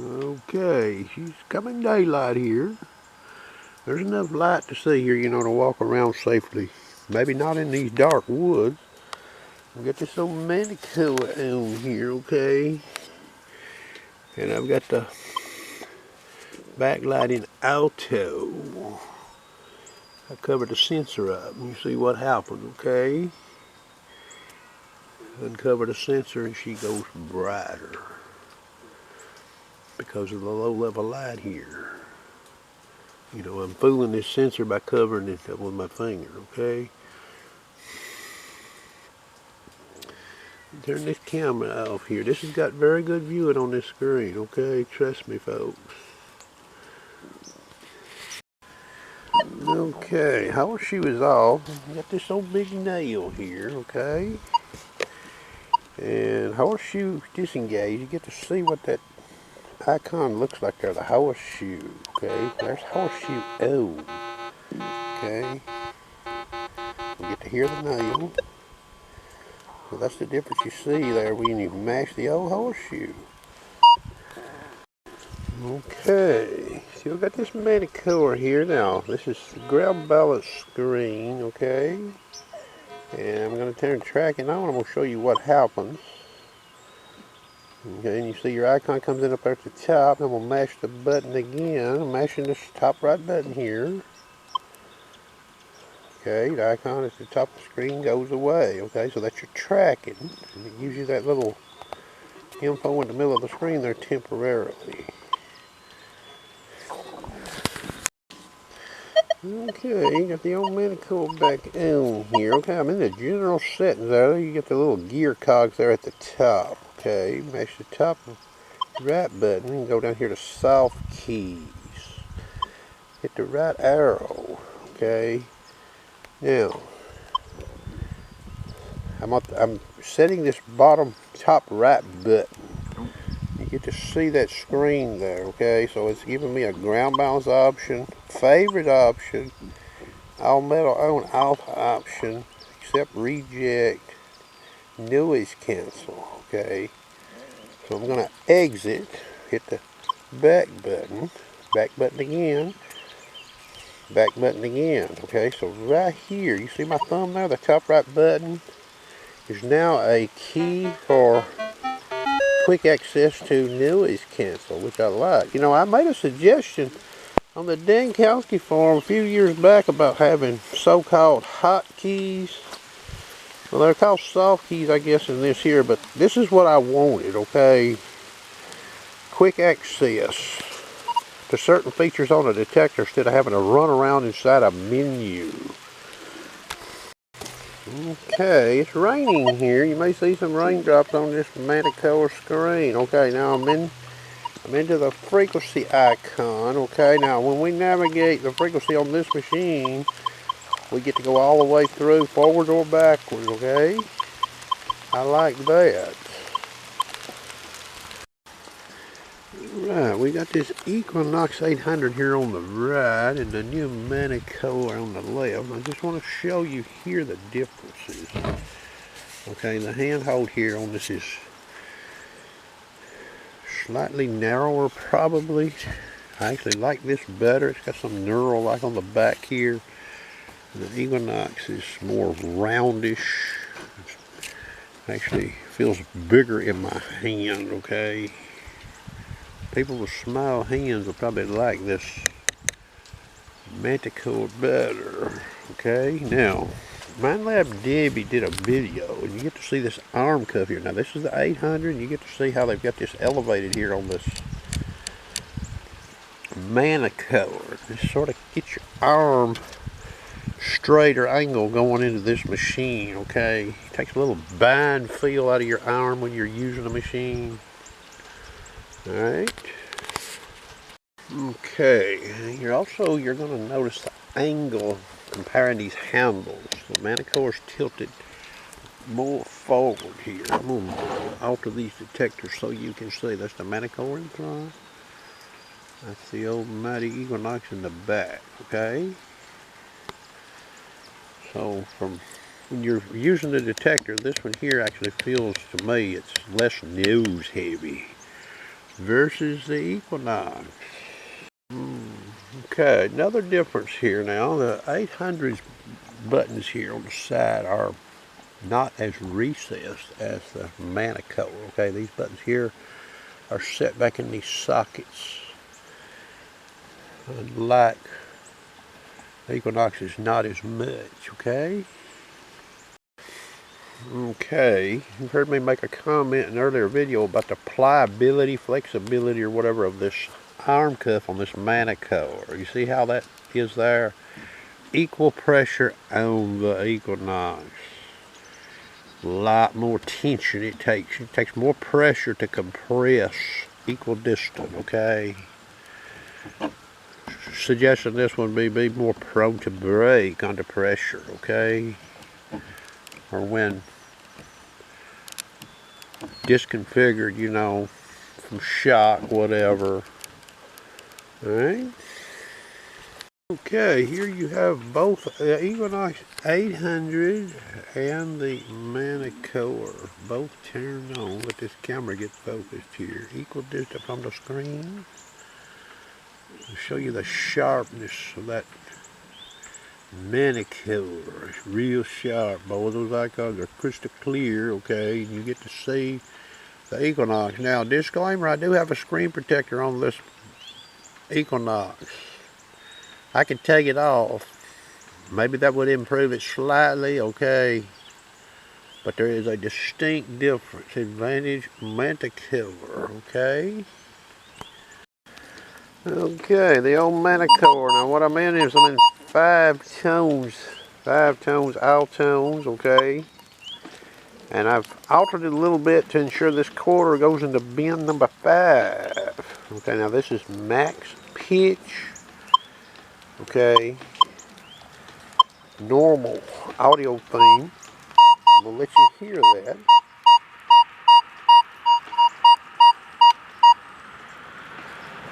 Okay, she's coming daylight here. There's enough light to see here, to walk around safely. Maybe not in these dark woods. I've got this old Manticore on here, okay? And I've got the backlight in auto. I covered the sensor up and you see what happened, okay? Uncover the sensor and she goes brighter because of the low level light here. I'm fooling this sensor by covering it up with my finger, okay? Turn this camera off here. This has got very good viewing on this screen, okay? Trust me, folks. Okay, horseshoe is off. Got this old big nail here, okay? And horseshoe disengaged. You get to see what that icon looks like there, the horseshoe, okay? There's horseshoe O, okay? We get to hear the nail. So that's the difference you see there when you mash the old horseshoe. Okay, still got this Manticore here now. This is ground balance screen, okay? And I'm going to turn tracking on. I'm going to show you what happens. Okay, and you see your icon comes in up there at the top. I'm going to mash the button again. I'm mashing this top right button here. Okay, the icon at the top of the screen goes away. Okay, so that's your tracking. And it gives you that little info in the middle of the screen there temporarily. Okay, got the old Manticore back on here. Okay, I'm in the general settings there. You get the little gear cogs there at the top. Okay, mash the top right button and go down here to soft keys. Hit the right arrow. Okay, now I'm setting this bottom top right button. You get to see that screen there, okay? So it's giving me a ground balance option, favorite option, all metal on off option, except reject, noise cancel, okay? So I'm gonna exit, hit the back button again, back button again, okay? So right here, you see my thumb there, the top right button is now a key for quick access to noise cancel, which I like. I made a suggestion on the Dankowski forum a few years back about having so-called hot keys. Well, they're called soft keys, I guess, in this here, but this is what I wanted, okay? Quick access to certain features on a detector instead of having to run around inside a menu. Okay, it's raining here. You may see some raindrops on this Manticore screen. Okay, now I'm into the frequency icon. Okay, now when we navigate the frequency on this machine, we get to go all the way through, forward or backwards, okay? I like that. Right, we got this Equinox 800 here on the right and the new Manticore on the left. I just want to show you here the differences. Okay, the handhold here on this is slightly narrower probably. I actually like this better. It's got some knurl like on the back here. The Equinox is more roundish. It actually feels bigger in my hand, okay? People with small hands will probably like this Manticore better. Okay, now Minelab Debbie did a video and you get to see this arm cuff here. Now this is the 800 and you get to see how they've got this elevated here on this Manticore. This sort of gets your arm straighter angle going into this machine, okay? It takes a little bind feel out of your arm when you're using the machine. Alright. Okay, you're going to notice the angle comparing these handles. The Manticore's tilted more forward here. I'm going to alter these detectors so you can see. That's the Manticore in front. That's the old mighty Equinox in the back, okay? So from when you're using the detector, this one here actually feels to me it's less nose heavy. versus the Equinox. Okay, another difference here now. The 800's buttons here on the side are not as recessed as the Manticore. Okay, these buttons here are set back in these sockets. Unlike the Equinox is not as much, okay? Okay, you've heard me make a comment in an earlier video about the pliability, flexibility, or whatever of this arm cuff on this Manticore. You see how that is there? Equal pressure on the Equinox. A lot more tension it takes. It takes more pressure to compress equal distance, okay? Suggesting this one be more prone to break under pressure, okay? Or when disconfigured, you know, from shock, whatever. Alright. Okay, here you have both the Equinox 800 and the Manticore. Both turned on. Let this camera get focused here. Equal distance on the screen. I'll show you the sharpness of that Manticore. It's real sharp. Both those icons are crystal clear, okay? And you get to see the Equinox. Now, disclaimer, I do have a screen protector on this Equinox. I could take it off. Maybe that would improve it slightly, okay? But there is a distinct difference. Advantage Manticore, okay? Okay, the old Manticore. Now what I mean is I'm in 5 tones, all tones, okay? And I've altered it a little bit to ensure this quarter goes into bin number 5. Okay, now this is max pitch. Okay, normal audio theme. I'm gonna let you hear that.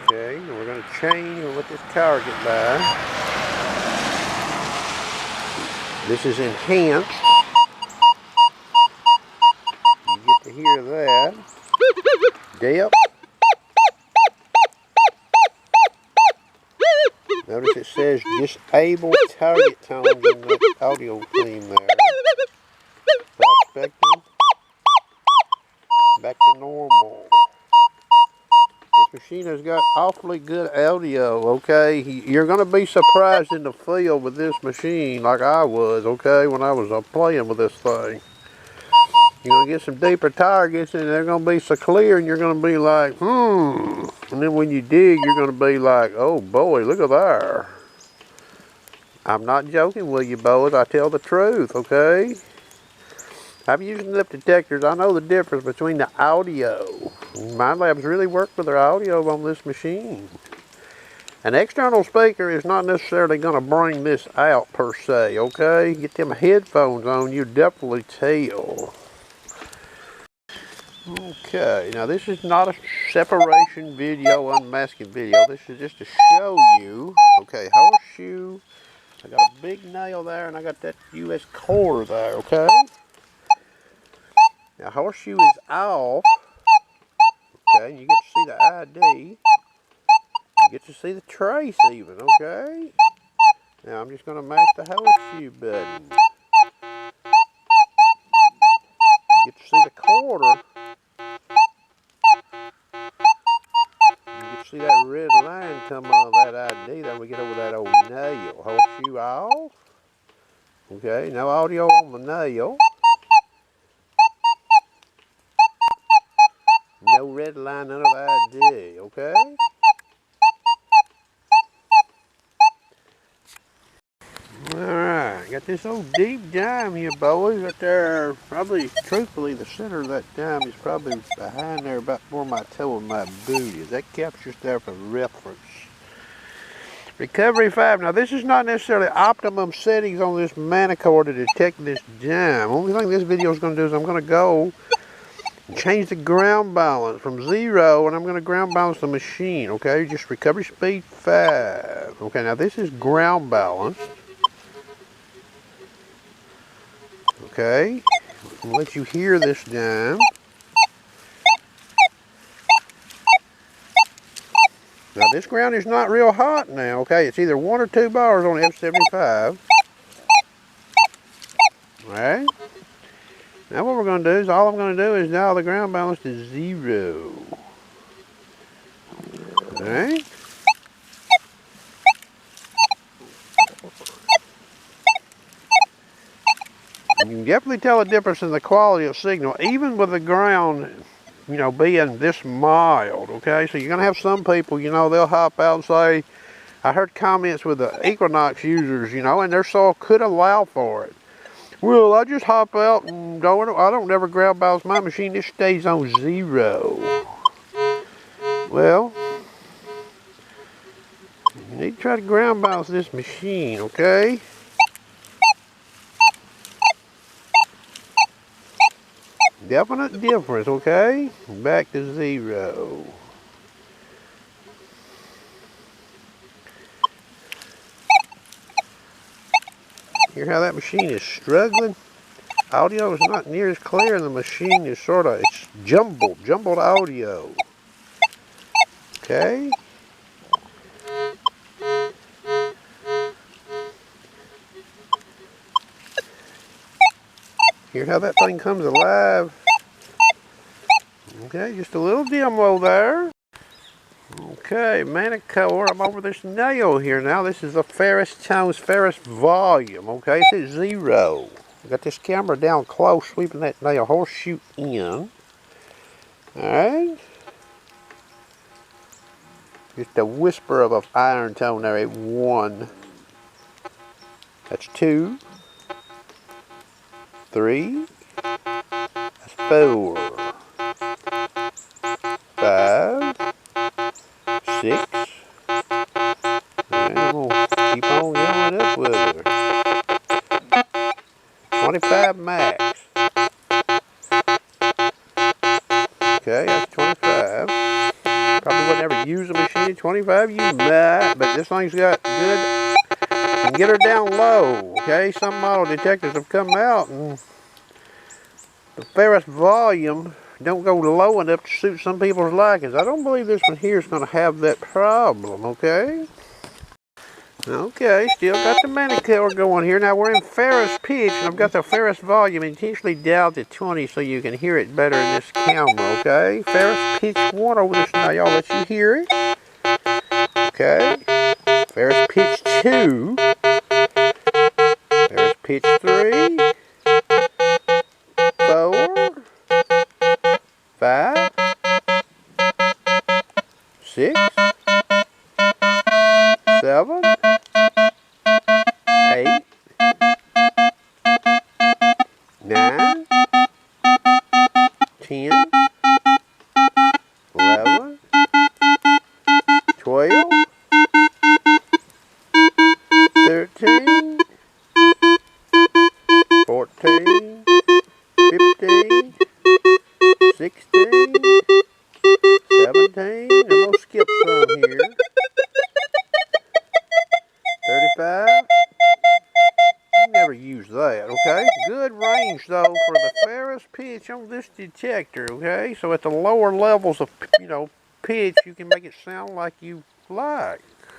Okay, and we're gonna change and let this tower get by. This is enhanced. You get to hear that. Depth. Notice it says disable target tones in the audio theme there. Prospecting. Back to normal. This machine has got awfully good audio, okay? You're going to be surprised in the field with this machine like I was, okay, when I was playing with this thing. You're going to get some deeper targets and they're going to be so clear and you're going to be like, And then when you dig, you're going to be like, oh boy, look at there. I'm not joking with you, boys. I tell the truth, okay? I've used lip detectors. I know the difference between the audio. Minelab's really worked with their audio on this machine. An external speaker is not necessarily going to bring this out per se, okay? Get them headphones on, you definitely tell. Okay, now this is not a separation video, unmasking video. This is just to show you, okay, horseshoe. I got a big nail there and I got that US core there, okay? Now horseshoe is off, okay, you get to see the ID. You get to see the trace even, okay? Now I'm just going to match the horseshoe button. You get to see the quarter. You get to see that red line come on that ID. Then we get over that old nail. Horseshoe off. Okay, no audio on the nail. No red line under the ID, okay? Alright, got this old deep dime here, boys. Right there, probably, truthfully, the center of that dime is probably behind there about where my toe and my boot is. That captures there for reference. Recovery 5. Now, this is not necessarily optimum settings on this Manticore to detect this dime. Only thing this video is going to do is I'm going to go and change the ground balance from 0, and I'm going to ground balance the machine, okay? Just recovery speed 5. Okay, now this is ground balance. Okay, I'll let you hear this dime. Now this ground is not real hot now, okay? It's either 1 or 2 bars on F75. Alright? Now what we're going to do is, all I'm going to do is dial the ground balance to 0. Alright? You can definitely tell a difference in the quality of signal, even with the ground, you know, being this mild, okay? So you're going to have some people, you know, they'll hop out and say, I heard comments with the Equinox users, you know, and their soil could allow for it. Well, I just hop out and I don't never ground balance my machine. It stays on 0. Well, you need to try to ground balance this machine, okay? Definite difference, okay? Back to 0. Hear how that machine is struggling? Audio is not near as clear, and the machine is it's jumbled audio. Okay? Hear how that thing comes alive? Okay, just a little demo there. Okay, Manticore, I'm over this nail here now. This is the ferrous tones, ferrous volume, okay? It's at 0. I got this camera down close, sweeping that nail horseshoe in. Alright. Just a whisper of an iron tone there at 1. That's 2. 3. That's 4. 5. 6. And I'm going to keep on going up with her. 25 max. Okay, that's 25. Probably would never use a machine at 25. You might, but this thing's got good. You can get her down low. Okay, some model detectors have come out, and the ferrous volume don't go low enough to suit some people's likings. I don't believe this one here is going to have that problem. Okay. Okay, still got the Manticore going here. Now we're in ferrous pitch, and I've got the ferrous volume intentionally dialed to 20 so you can hear it better in this camera, okay? Ferrous pitch 1 over this now, y'all let you hear it. Okay. Ferrous pitch 2. Ferrous pitch 3. 4. 5. 6. 7. 8. 9. 10. 11. 12. 13. 14. 15. 16. 17. And we'll skip some here. 35. Never use that, okay? Good range, though, for the ferrous pitch on this detector, okay? So at the lower levels of, pitch, you can make it sound like you like.